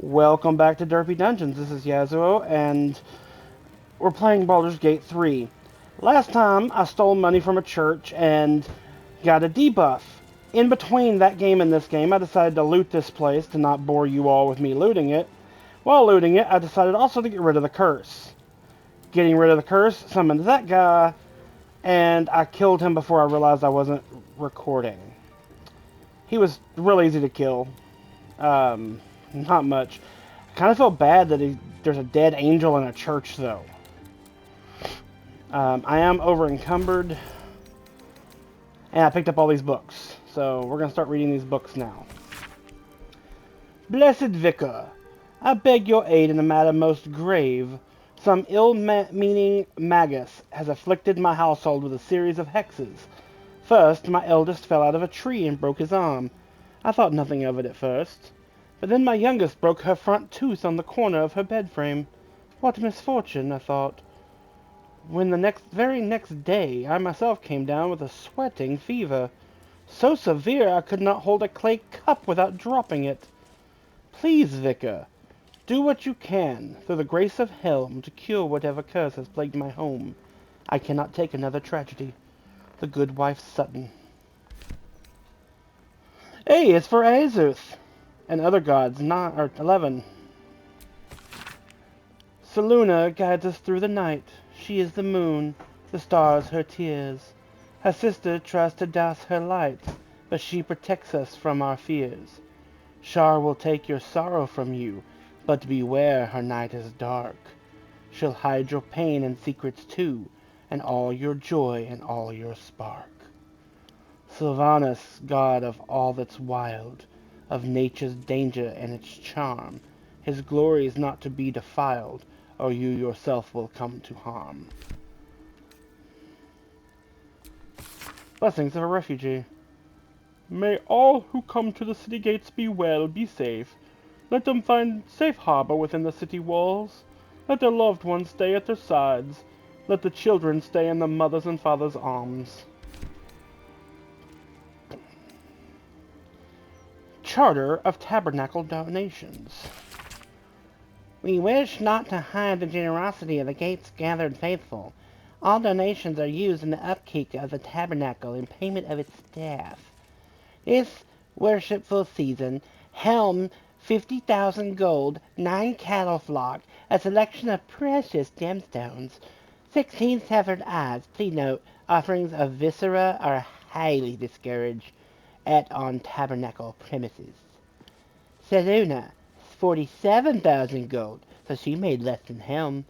Welcome back to Derpy Dungeons. This is Yasuo, and we're playing Baldur's Gate 3. Last time, I stole money from a church and got a debuff. In between that game and this game, I decided to loot this place to not bore you all with me looting it. While looting it, I decided also to get rid of the curse. Getting rid of the curse, summoned that guy, and I killed him before I realized I wasn't recording. He was real easy to kill. Not much. I kind of feel bad that there's a dead angel in a church, though. I am over encumbered, and I picked up all these books. So we're going to start reading these books now. Blessed Vicar, I beg your aid in a matter most grave. Some ill-meaning magus has afflicted my household with a series of hexes. First, my eldest fell out of a tree and broke his arm. I thought nothing of it at first. But then my youngest broke her front tooth on the corner of her bed frame. What misfortune, I thought. When the very next day, I myself came down with a sweating fever, so severe I could not hold a clay cup without dropping it. Please, Vicar, do what you can, through the grace of Helm, to cure whatever curse has plagued my home. I cannot take another tragedy. The good wife Sutton. Hey, it's for Azuth! And other gods, 11. Seluna guides us through the night. She is the moon, the stars her tears. Her sister tries to douse her light, but she protects us from our fears. Shar will take your sorrow from you, but beware, her night is dark. She'll hide your pain and secrets too, and all your joy and all your spark. Sylvanus, god of all that's wild, of nature's danger and its charm, his glory is not to be defiled, or you yourself will come to harm. Blessings of a refugee. May all who come to the city gates be well, be safe. Let them find safe harbor within the city walls. Let their loved ones stay at their sides. Let the children stay in the mothers' and fathers' arms. Charter of Tabernacle Donations. We wish not to hide the generosity of the gate's gathered faithful. All donations are used in the upkeep of the tabernacle in payment of its staff. This worshipful season, Helm 50,000 gold, 9 cattle flock, a selection of precious gemstones, 16 severed eyes. Please note, offerings of viscera are highly discouraged on tabernacle premises. Seluna, 47,000 gold, so she made less than Helm.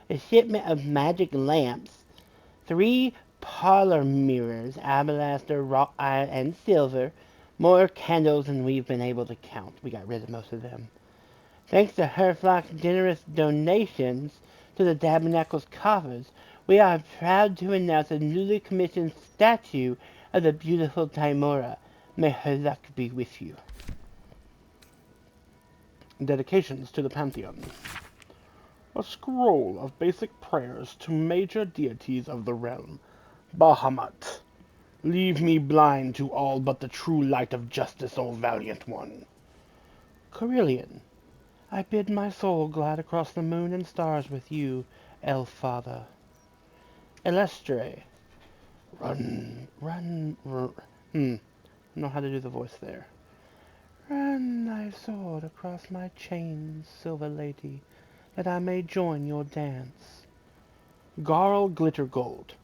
A shipment of magic lamps, 3 parlor mirrors, alabaster, wrought iron, and silver. More candles than we've been able to count. We got rid of most of them. Thanks to Herflock's generous donations to the tabernacle's coffers, we are proud to announce a newly commissioned statue of the beautiful Timora. May her luck be with you. Dedications to the Pantheon. A scroll of basic prayers to major deities of the realm. Bahamut, leave me blind to all but the true light of justice, O valiant one. Carillion, I bid my soul glide across the moon and stars with you, Elf Father. Elestre, run, know how to do the voice there. Run thy sword across my chains, silver lady, that I may join your dance. Garl Glittergold,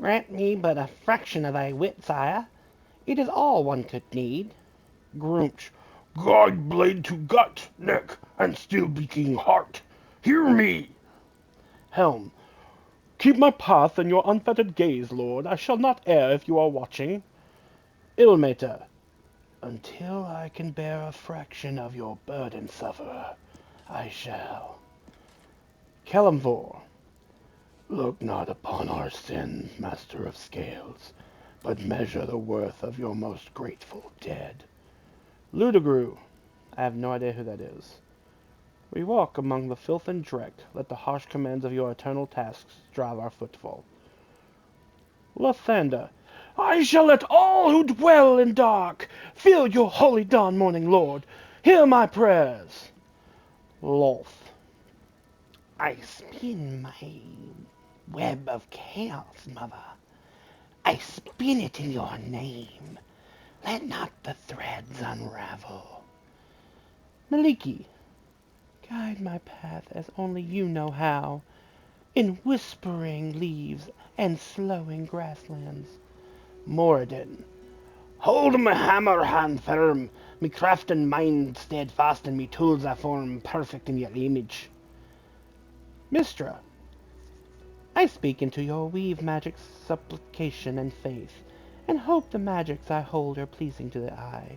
grant me but a fraction of thy wit, sire. It is all one could need. Grunch, guide blade to gut, neck, and still beating heart. Hear me! Helm, keep my path in your unfettered gaze, lord. I shall not err if you are watching. Ilmater, until I can bear a fraction of your burden, sufferer, I shall. Kalimvor, look not upon our sins, master of scales, but measure the worth of your most grateful dead. Ludogru, I have no idea who that is. We walk among the filth and dreck. Let the harsh commands of your eternal tasks drive our footfall. Lathander, I shall let all who dwell in dark feel your holy dawn, morning lord. Hear my prayers. Lolth. I spin my web of chaos, mother. I spin it in your name. Let not the threads unravel. Maliki, guide my path as only you know how, in whispering leaves and slowing grasslands. Moradin, hold my hammer hand firm, me craft and mind steadfast, and me tools I form perfect in your image. Mistra, I speak into your weave magic's supplication and faith, and hope the magics I hold are pleasing to the eye.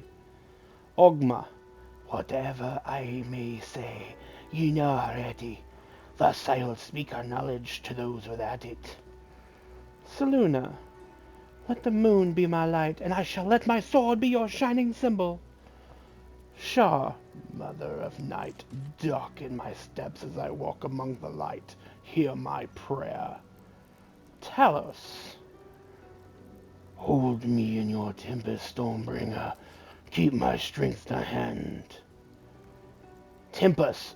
Ogma, whatever I may say, ye know already. Thus I will speak our knowledge to those without it. Seluna, let the moon be my light, and I shall let my sword be your shining symbol. Shah, mother of night, darken my steps as I walk among the light. Hear my prayer. Talos, hold me in your tempest, Stormbringer. Keep my strength to hand. Tempest,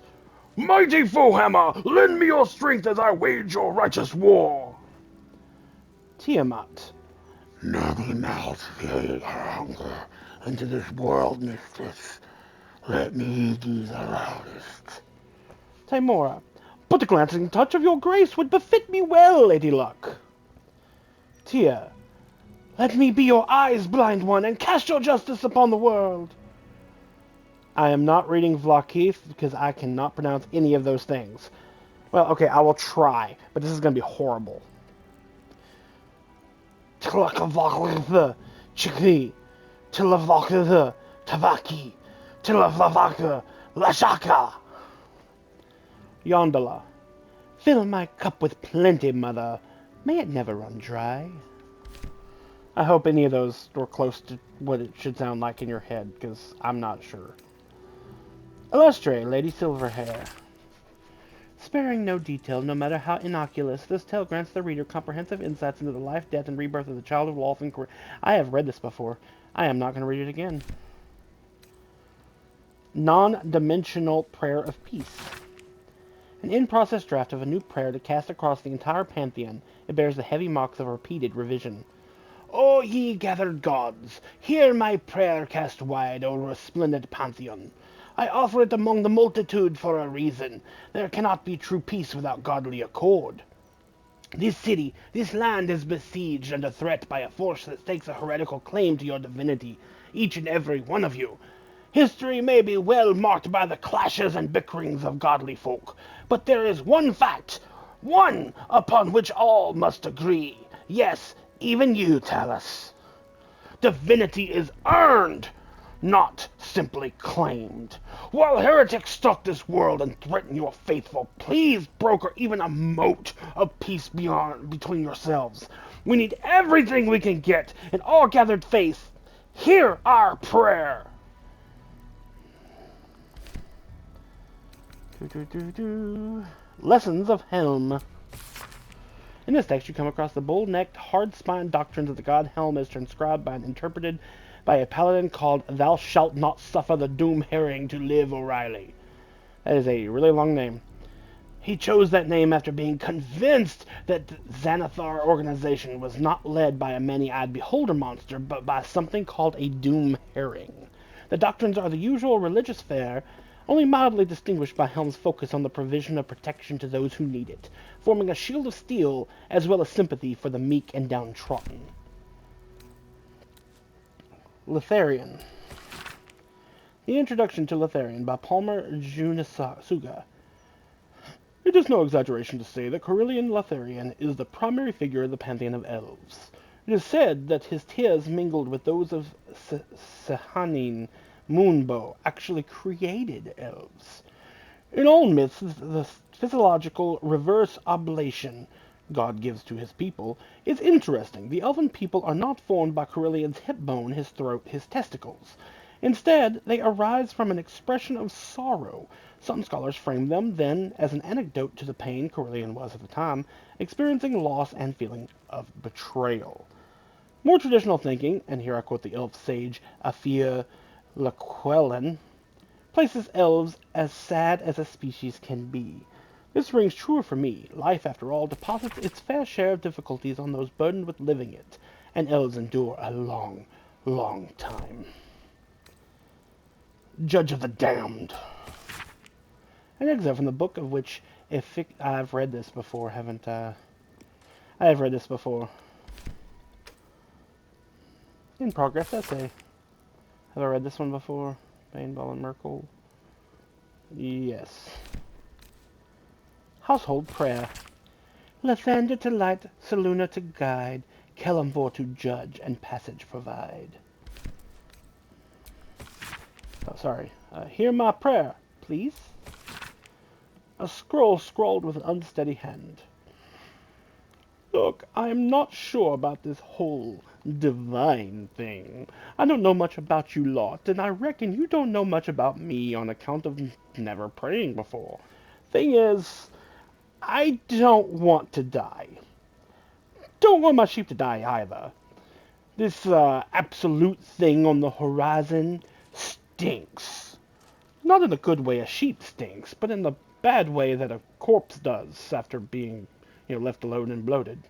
mighty Foehammer, lend me your strength as I wage your righteous war. Tiamat, None mouth fear hunger into this world, mistress. Let me do the loudest. Timora, but the glancing touch of your grace would befit me well, Lady Luck. Tia, let me be your eyes, blind one, and cast your justice upon the world. I am not reading Vlakith because I cannot pronounce any of those things. Well, okay, I will try, but this is going to be horrible. Tlakavakha, Chikri, Tilavakha, Tavaki, Tilavaka, Lashaka. Yondala, fill my cup with plenty, mother. May it never run dry. I hope any of those were close to what it should sound like in your head, because I'm not sure. Illustre, Lady Silverhair. Sparing no detail, no matter how innocuous, this tale grants the reader comprehensive insights into the life, death, and rebirth of the child of Lolth and I have read this before. I am not going to read it again. Non-dimensional Prayer of Peace. An in-process draft of a new prayer to cast across the entire pantheon. It bears the heavy marks of a repeated revision. O ye gathered gods, hear my prayer cast wide o'er a resplendent pantheon. I offer it among the multitude for a reason. There cannot be true peace without godly accord. This city, this land is besieged under threat by a force that stakes a heretical claim to your divinity, each and every one of you. History may be well marked by the clashes and bickerings of godly folk, but there is one fact, one upon which all must agree. Yes, even you, Talos. Divinity is earned, not simply claimed. While heretics stalk this world and threaten your faithful, please broker even a mote of peace between yourselves. We need everything we can get, and all gathered faith, hear our prayer. Lessons of Helm. In this text, you come across the bold-necked, hard-spined doctrines of the god Helm as transcribed and interpreted by a paladin called Thou Shalt Not Suffer the Doom Herring to Live O'Reilly. That is a really long name. He chose that name after being convinced that the Xanathar organization was not led by a many-eyed beholder monster, but by something called a Doom Herring. The doctrines are the usual religious fare, only mildly distinguished by Helm's focus on the provision of protection to those who need it, forming a shield of steel as well as sympathy for the meek and downtrodden. Litharian. The Introduction to Litharian by Palmer Junisuga. It is no exaggeration to say that Corellian Litharian is the primary figure of the pantheon of elves. It is said that his tears mingled with those of Sehanin Moonbow actually created elves. In all myths, the physiological reverse oblation God gives to his people is interesting. The elven people are not formed by Corellian's hip bone, his throat, his testicles. Instead, they arise from an expression of sorrow. Some scholars frame them, then, as an anecdote to the pain Corellian was at the time, experiencing loss and feeling of betrayal. More traditional thinking, and here I quote the elf sage Afia Laquelin, places elves as sad as a species can be. This rings true for me. Life, after all, deposits its fair share of difficulties on those burdened with living it, and elves endure a long, long time. Judge of the Damned. An excerpt from the book of which, I've read this before, haven't I? I have read this before. In progress essay. Have I read this one before? Bainball and Merkel. Yes. Household prayer. Lathander to light, Seluna to guide, Kellamvor to judge, and passage provide. Oh, sorry. Hear my prayer, please. A scroll scrawled with an unsteady hand. Look, I'm not sure about this whole divine thing. I don't know much about you lot, and I reckon you don't know much about me on account of never praying before. Thing is, I don't want to die. Don't want my sheep to die either. This absolute thing on the horizon stinks. Not in the good way a sheep stinks, but in the bad way that a corpse does after being, left alone and bloated.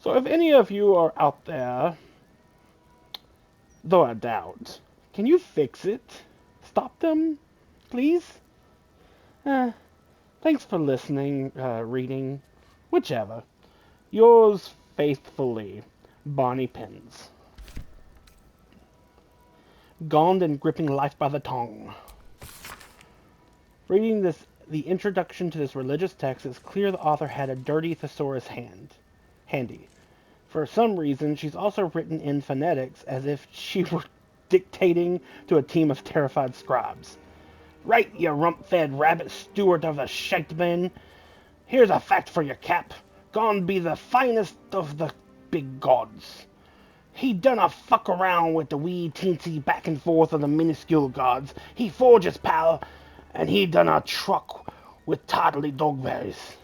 So if any of you are out there, though I doubt, can you fix it? Stop them, please? Thanks for listening, reading, whichever. Yours faithfully, Bonnie Pins. Gone and gripping life by the tongue. Reading the introduction to this religious text, it's clear the author had a dirty thesaurus handy. For some reason, she's also written in phonetics as if she were dictating to a team of terrified scribes. Right, you rump-fed rabbit steward of the shite bin. Here's a fact for your cap. Gone be the finest of the big gods. He done a fuck around with the wee teensy back and forth of the minuscule gods. He forges, pal, and he done a truck with toddly dogberries.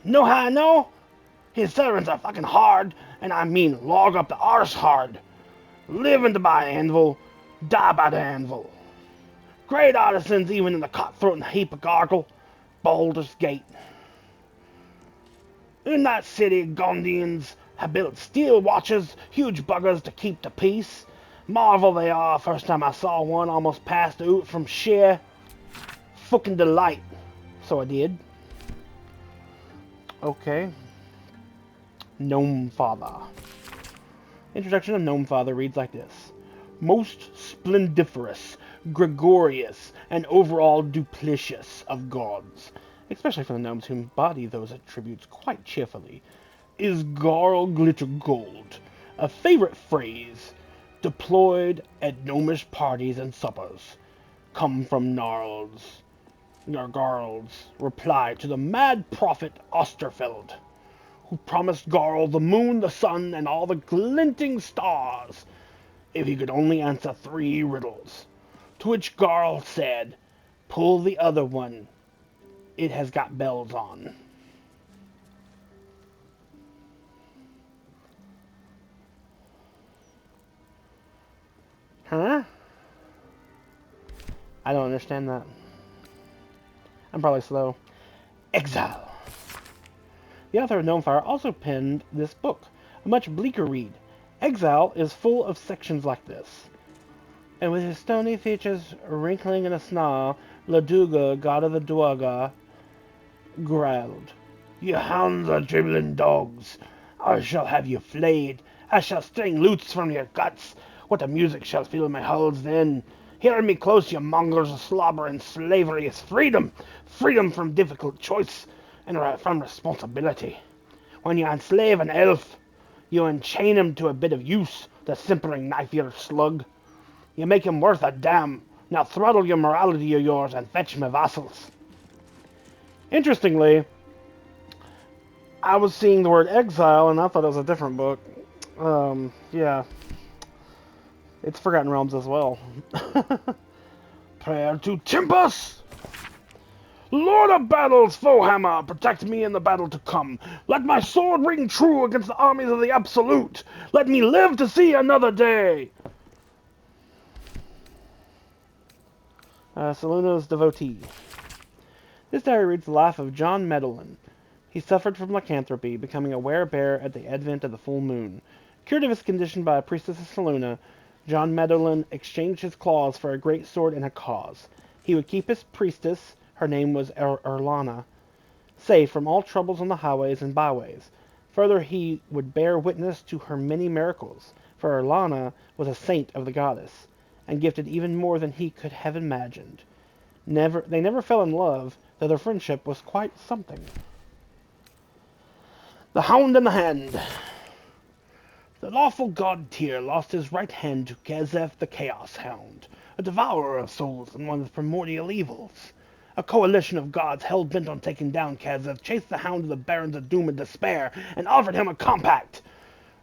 Know how I know? His servants are fucking hard, and I mean log up the arse hard. Living to buy anvil, die by the anvil. Great artisans even in the cutthroat and heap of gargle. Baldur's Gate. In that city, Gondians have built steel watches, huge buggers to keep the peace. Marvel they are. First time I saw one, almost passed out from sheer fucking delight. So I did. Okay. Gnome Father. Introduction of Gnome Father reads like this. Most splendiferous, gregarious, and overall duplicious of gods, especially for the gnomes who embody those attributes quite cheerfully, is Garl Glitter Gold, a favorite phrase deployed at gnomish parties and suppers, come from Garl's reply to the mad prophet Osterfeld, who promised Garl the moon, the sun, and all the glinting stars, if he could only answer 3 riddles. To which Garl said, pull the other one, it has got bells on. Huh? I don't understand that. I'm probably slow. Exile. The author of Gnomefire also penned this book, a much bleaker read. Exile is full of sections like this. And with his stony features wrinkling in a snarl, Laduga, god of the Duergar, growled, "You hounds are dribbling dogs. I shall have you flayed. I shall string loots from your guts. What a music shall fill my halls then. Hear me close, you mongrels. Slobber and slavery is freedom. Freedom from difficult choice and from responsibility. When you enslave an elf, you enchain him to a bit of use, the simpering knife-eared slug. You make him worth a damn. Now throttle your morality of yours and fetch my vassals." Interestingly, I was seeing the word exile and I thought it was a different book. Yeah. It's Forgotten Realms as well. Prayer to Timpus! Lord of battles, Foehammer, protect me in the battle to come. Let my sword ring true against the armies of the Absolute. Let me live to see another day. Selena's devotee. This diary reads the life of John Medellin. He suffered from lycanthropy, becoming a werebear at the advent of the full moon. Cured of his condition by a priestess of Seluna, John Medellin exchanged his claws for a great sword and a cause. He would keep his priestess, her name was Erlana, safe from all troubles on the highways and byways. Further, he would bear witness to her many miracles, for Erlana was a saint of the goddess, and gifted even more than he could have imagined. They never fell in love, though their friendship was quite something. The Hound and the Hand. The lawful god Tyr lost his right hand to Kazeth the Chaos Hound, a devourer of souls and one of the primordial evils. A coalition of gods hell-bent on taking down Kazeth chased the Hound to the Barrens of Doom and Despair and offered him a compact.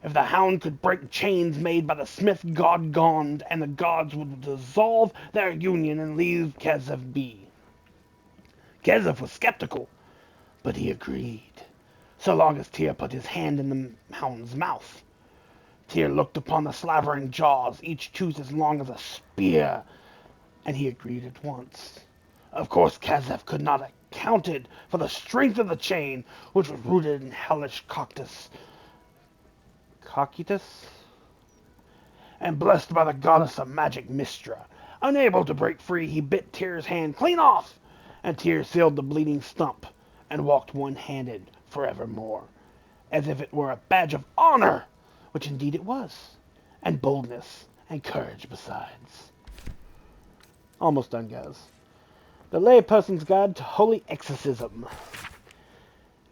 If the Hound could break chains made by the smith god Gond, and the gods would dissolve their union and leave Kazeth be. Kazeth was skeptical, but he agreed, so long as Tyr put his hand in the Hound's mouth. Tyr looked upon the slavering jaws, each tooth as long as a spear, and he agreed at once. Of course, Kazeth could not have accounted for the strength of the chain, which was rooted in hellish Cocytus, and blessed by the goddess of magic Mystra. Unable to break free, he bit Tyr's hand clean off, and Tyr sealed the bleeding stump and walked one-handed forevermore, as if it were a badge of honor, which indeed it was, and boldness and courage besides. Almost done, guys. The Layperson's Guide to Holy Exorcism.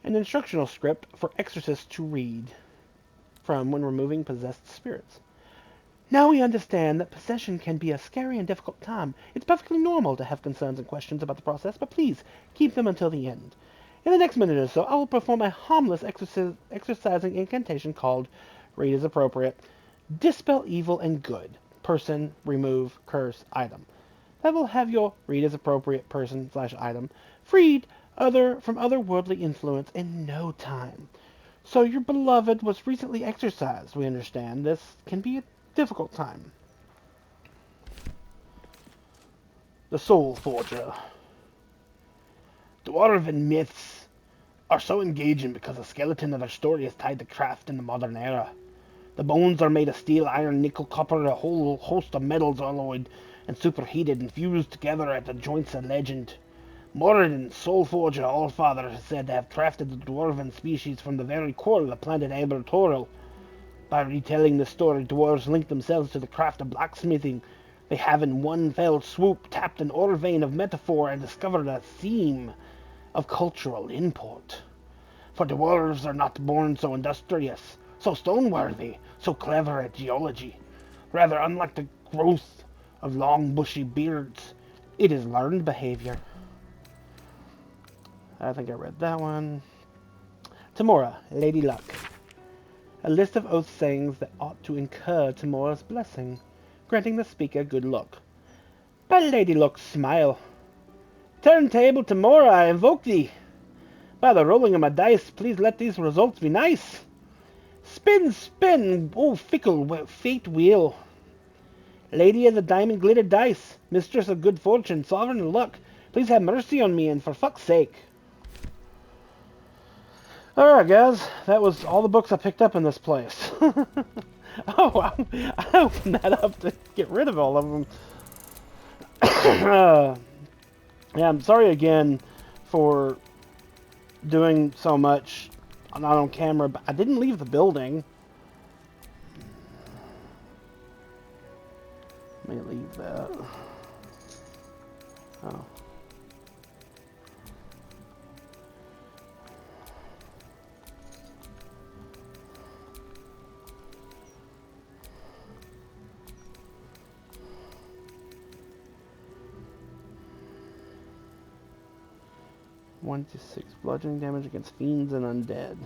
An instructional script for exorcists to read from when removing possessed spirits. Now we understand that possession can be a scary and difficult time. It's perfectly normal to have concerns and questions about the process, but please keep them until the end. In the next minute or so, I will perform a harmless exorcising incantation called Read as Appropriate. Dispel evil and good. Person, remove, curse, item. That will have your read as appropriate person/item freed from otherworldly influence in no time. So your beloved was recently exorcised. We understand this can be a difficult time. The Soul Forger. Dwarven myths are so engaging because the skeleton of their story is tied to craft in the modern era. The bones are made of steel, iron, nickel, copper, a whole host of metals alloyed and superheated and fused together at the joints of legend. Moradin, Soulforger, Allfather, is said to have crafted the dwarven species from the very core of the planet Abertoril. By retelling the story, dwarves link themselves to the craft of blacksmithing. They have in one fell swoop tapped an ore vein of metaphor and discovered a theme of cultural import. For dwarves are not born so industrious, so stone-worthy, so clever at geology. Rather, unlike the growth of long bushy beards, it is learned behavior. I think I read that one. Tamora, Lady Luck. A list of oath sayings that ought to incur Tamora's blessing, granting the speaker good luck. By Lady Luck's smile. Turntable Tamora, I invoke thee. By the rolling of my dice, please let these results be nice. Spin, spin, oh fickle fate wheel. Lady of the diamond glittered dice, mistress of good fortune, sovereign of luck, please have mercy on me and for fuck's sake. Alright guys, that was all the books I picked up in this place. Oh, I opened that up to get rid of all of them. Yeah, I'm sorry again for doing so much not on camera, but I didn't leave the building. Let me leave that. Oh. One to 6 bludgeoning damage against fiends and undead.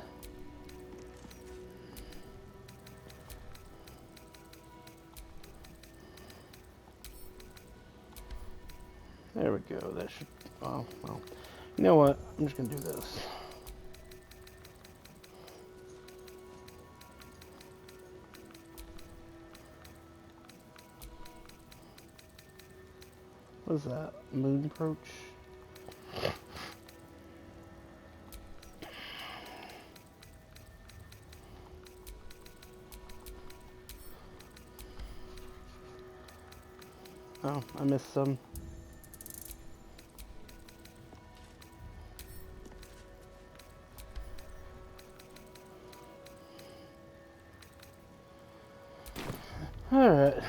There we go. That should. Oh well. You know what? I'm just gonna do this. What is that? Moon approach? Oh, I missed some. Alright.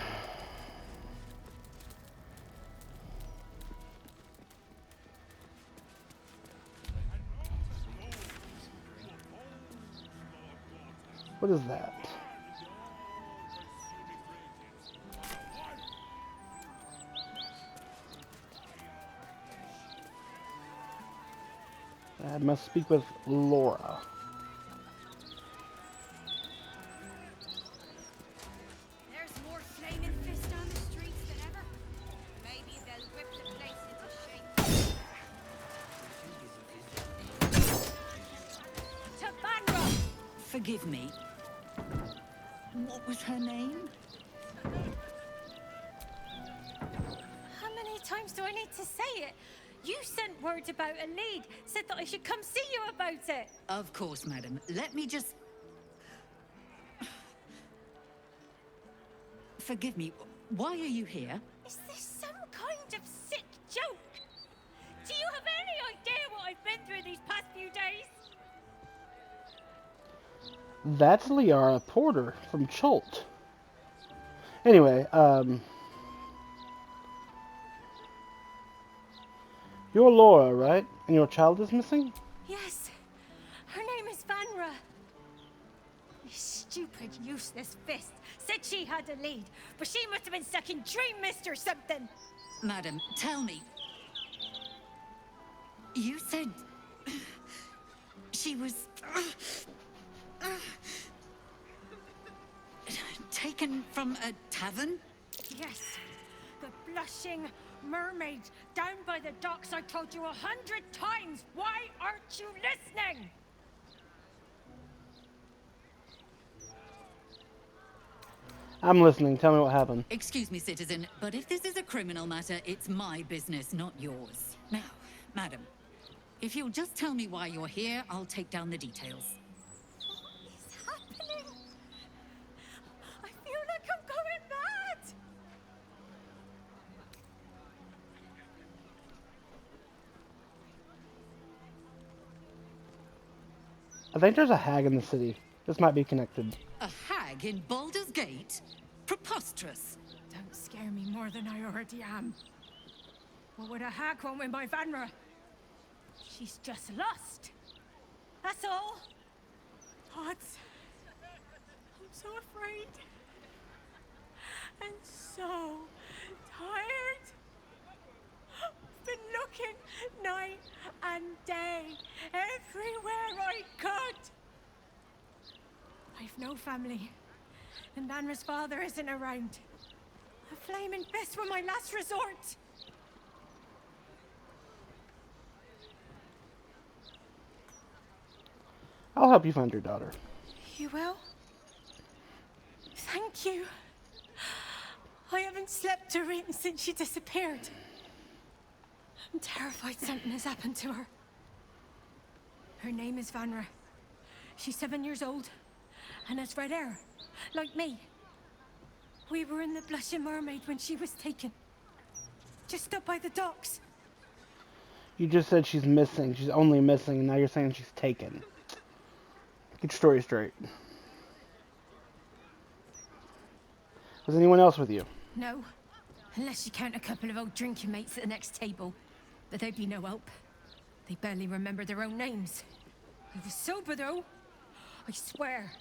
What is that? I must speak with Laura. There's more flaming fists on the streets than ever. Maybe they'll rip the place into shape. To Banra! Forgive me. What was her name? How many times do I need to say it? You sent word about a lead, said that I should come see you about it. Of course, madam. Let me just... Forgive me. Why are you here? Is this some kind of sick joke? Do you have any idea what I've been through these past few days? That's Liara Porter from Chult. Anyway, you're Laura, right? And your child is missing? Yes. Her name is Vanra. This stupid, useless fist said she had a lead, but she must have been stuck in Dream Mist or something. Madam, tell me. You said... she was... taken from a tavern? Yes. The blushing mermaid down by the docks. I told you 100 times. Why aren't you listening? I'm listening. Tell me what happened. Excuse me, citizen, but if this is a criminal matter, it's my business, not yours. Now, madam, if you'll just tell me why you're here, I'll take down the details. What is happening? I feel like I'm going mad. I think there's a hag in the city. This might be connected. A hag in Baldur's Gate? Preposterous. Don't scare me more than I already am. What would a hag want with my Vanra? She's just lost. That's all. Odds. I'm so afraid. And so tired. I've been looking night and day, everywhere I could. I've no family, and Banra's father isn't around. A flaming fist were my last resort. I'll help you find your daughter. You will? Thank you. I haven't slept or eaten since she disappeared. I'm terrified something has happened to her. Her name is Vanra. She's 7 years old and has red hair, like me. We were in the Blushing Mermaid when she was taken. Just up by the docks. You just said she's missing. She's only missing, and now you're saying she's taken. Get your story straight. Was anyone else with you? No, unless you count a couple of old drinking mates at the next table. But they'd be no help. They barely remember their own names. I was sober though. I swear.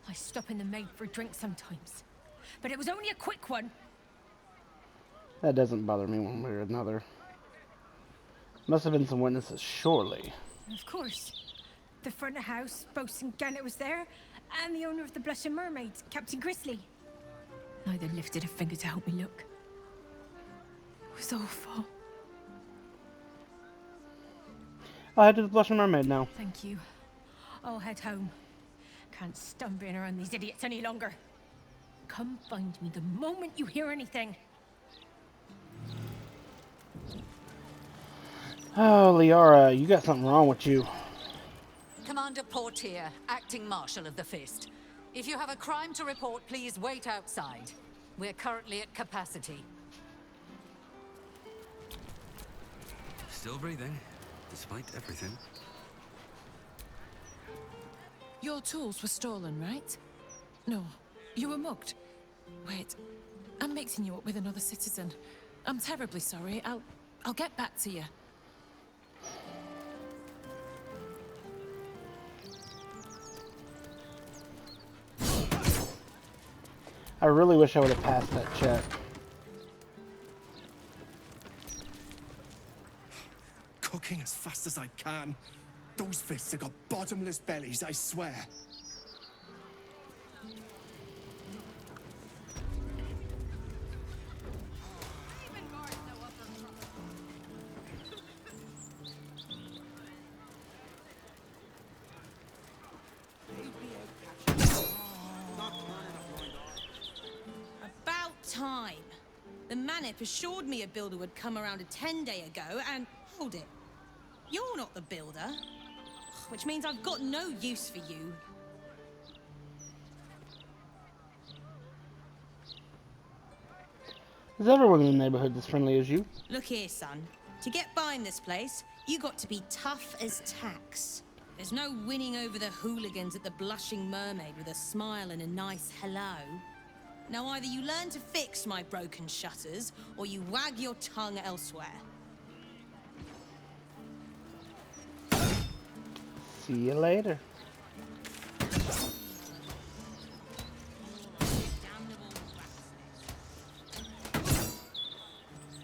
I stop in the maid for a drink sometimes. But it was only a quick one. That doesn't bother me one way or another. Must have been some witnesses, surely. Of course. The front of house, Bosun Gannet was there, and the owner of the Blushing Mermaid, Captain Grizzly. Neither lifted a finger to help me look. It was awful. I'll head to the Blushing Mermaid now. Thank you. I'll head home. Can't stand being around these idiots any longer. Come find me the moment you hear anything. Oh, Liara, you got something wrong with you. Commander Portier, acting Marshal of the Fist. If you have a crime to report, please wait outside. We're currently at capacity. Still breathing, despite everything. Your tools were stolen, right? No, you were mugged. Wait, I'm mixing you up with another citizen. I'm terribly sorry. I'll get back to you. I really wish I would have passed that check. Cooking as fast as I can. Those fists have got bottomless bellies, I swear. About time. The Manip assured me a builder would come around a 10-day ago, and hold it. You're not the builder. Which means I've got no use for you. Is everyone in the neighborhood as friendly as you? Look here, son. To get by in this place, you got to be tough as tax. There's no winning over the hooligans at the Blushing Mermaid with a smile and a nice hello. Now either you learn to fix my broken shutters, or you wag your tongue elsewhere. See you later.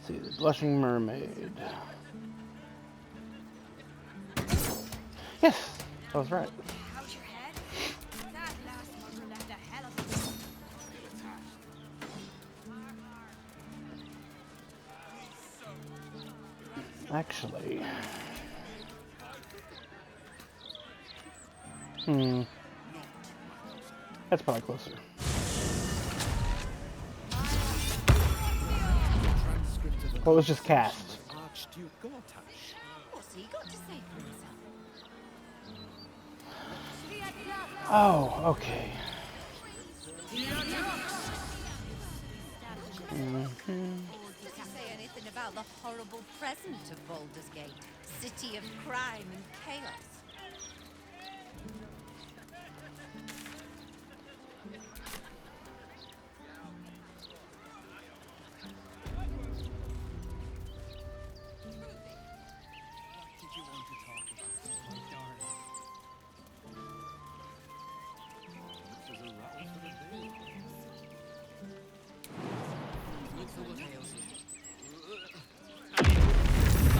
See the Blushing Mermaid. Yes, I was right. How's your head? That last mugger left a hell of a... Actually, that's probably closer. Well, it was just cast. Archduke Gortash. What's he got to say for himself? Oh, okay. Did he say anything about the horrible present of Baldur's Gate? City of crime and chaos.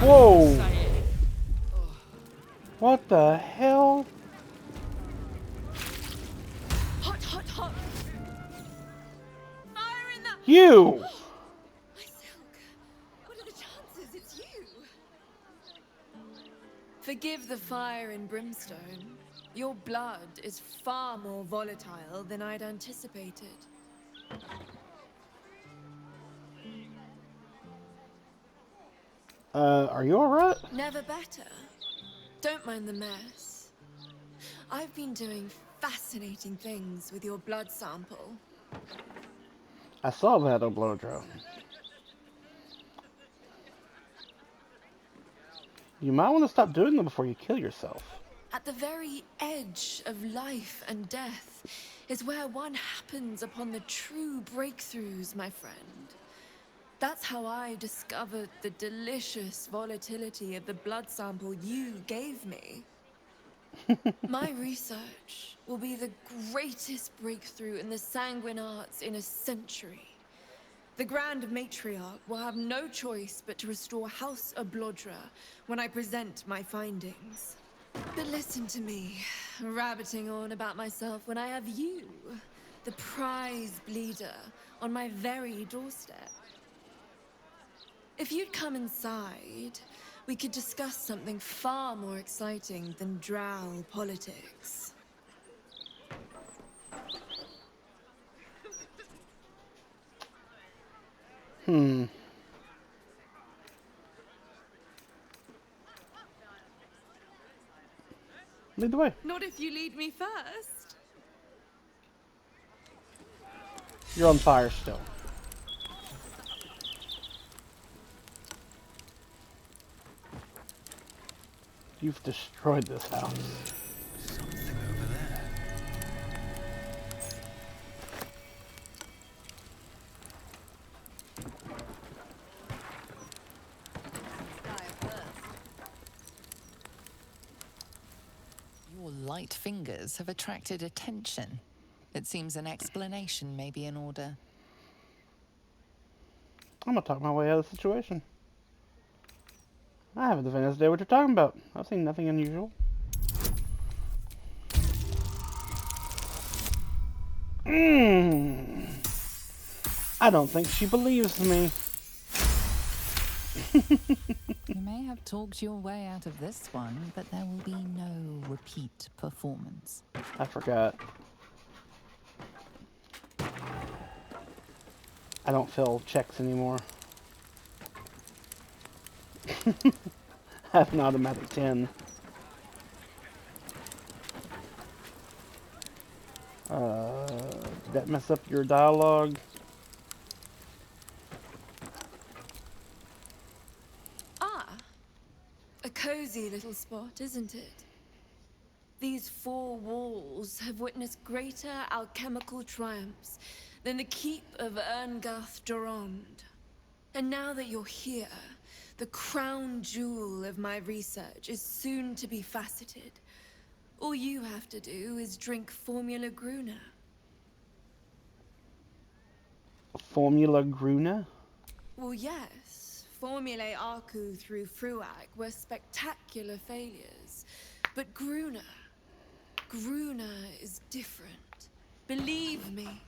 Whoa! What the hell? Hot, hot, hot! Fire in the... You! My silk! What are the chances it's you? Forgive the fire and brimstone. Your blood is far more volatile than I'd anticipated. Are you alright? Never better. Don't mind the mess. I've been doing fascinating things with your blood sample. I saw that on Blowdrow. You might want to stop doing them before you kill yourself. At the very edge of life and death is where one happens upon the true breakthroughs, my friend. That's how I discovered the delicious volatility of the blood sample you gave me. My research will be the greatest breakthrough in the sanguine arts in a century. The Grand Matriarch will have no choice but to restore House Ablodra when I present my findings. But listen to me, rabbiting on about myself when I have you, the prize bleeder, on my very doorstep. If you'd come inside, we could discuss something far more exciting than Drow politics. Lead the way. Not if you lead me first. You're on fire still. You've destroyed this house. Something over there. Your light fingers have attracted attention. It seems an explanation may be in order. I'm gonna talk my way out of the situation. I have the faintest idea what you're talking about. I've seen nothing unusual. I don't think she believes me. You may have talked your way out of this one, but there will be no repeat performance. I forgot. I don't fill checks anymore. I have an automatic 10. Did that mess up your dialogue? Ah, a cozy little spot, isn't it? These four walls have witnessed greater alchemical triumphs than the keep of Erngath Durand. And now that you're here, the crown jewel of my research is soon to be faceted. All you have to do is drink Formula Gruna. Formula Gruna? Well, yes. Formulae Arcu through Fruag were spectacular failures. But Gruna is different. Believe me.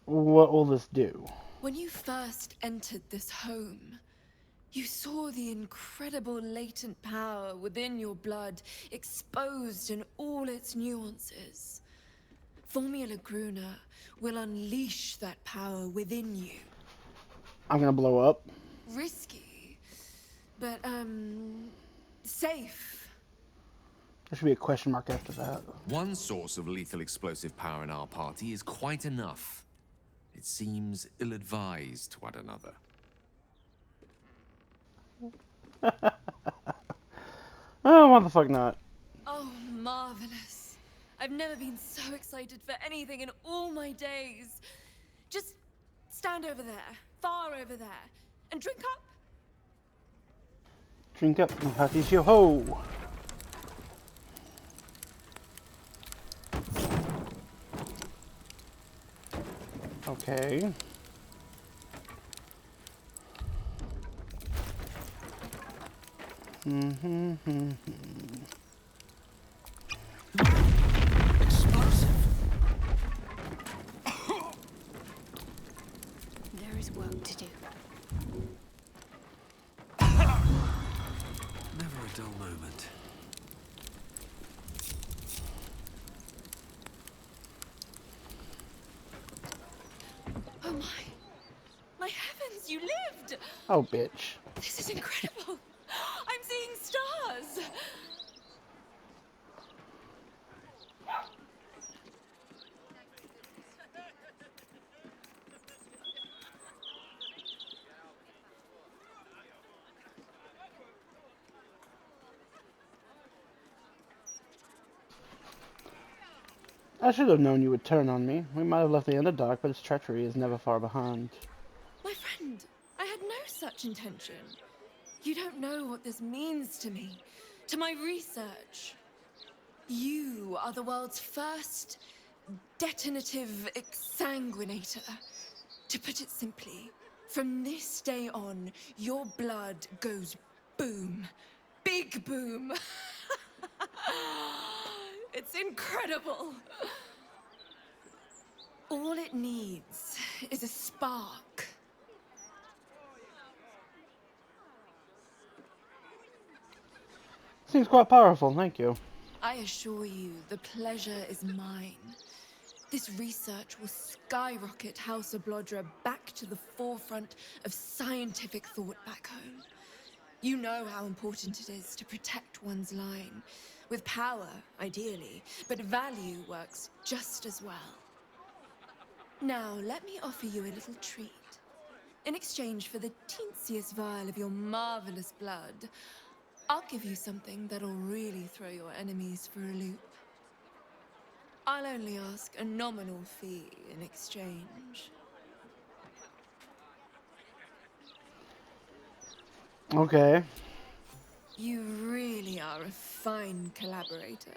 What will this do? When you first entered this home, you saw the incredible latent power within your blood exposed in all its nuances. Formula Gruna will unleash that power within you. I'm gonna blow up. Risky, but, safe. There should be a question mark after that. One source of lethal explosive power in our party is quite enough. It seems ill-advised to add another. Oh, why the fuck not? Oh, marvelous. I've never been so excited for anything in all my days. Just stand over there, far over there, and drink up. Drink up, Hatis yo ho! Okay. Explosive. There is work to do. Never a dull moment. Oh my heavens, you lived! Oh, bitch. This is incredible. I'm seeing stars. I should have known you would turn on me. We might have left the Underdark, but its treachery is never far behind. My friend, I had no such intention. You don't know what this means to me, to my research. You are the world's first detonative exsanguinator. To put it simply, from this day on, your blood goes boom. Big boom. It's incredible. All it needs is a spark. Seems quite powerful, thank you. I assure you, the pleasure is mine. This research will skyrocket House of Blodra back to the forefront of scientific thought back home. You know how important it is to protect one's line. With power, ideally, but value works just as well. Now, let me offer you a little treat. In exchange for the teensiest vial of your marvelous blood, I'll give you something that'll really throw your enemies for a loop. I'll only ask a nominal fee in exchange. Okay. You really are a fine collaborator.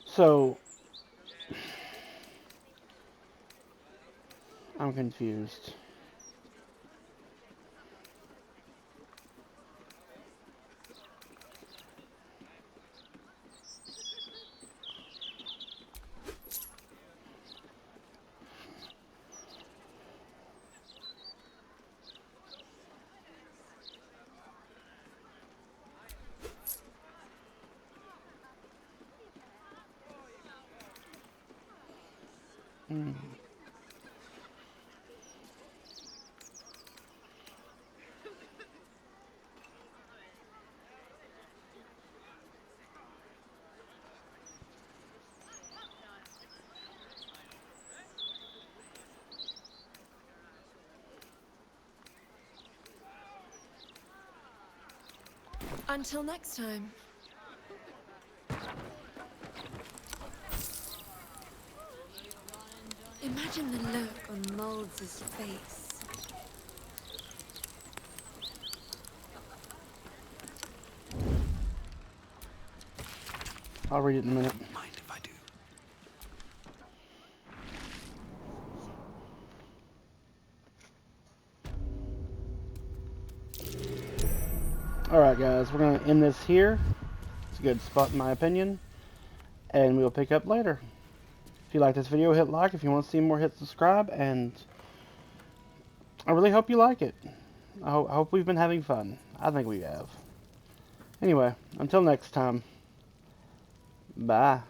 So, I'm confused. Until next time. Imagine the look on Molds' face. I'll read it in a minute. Mind if I do? Alright guys, we're going to end this here. It's a good spot in my opinion. And we'll pick up later. If you like this video, hit like. If you want to see more, hit subscribe. And I really hope you like it. I hope we've been having fun. I think we have. Anyway, until next time. Bye.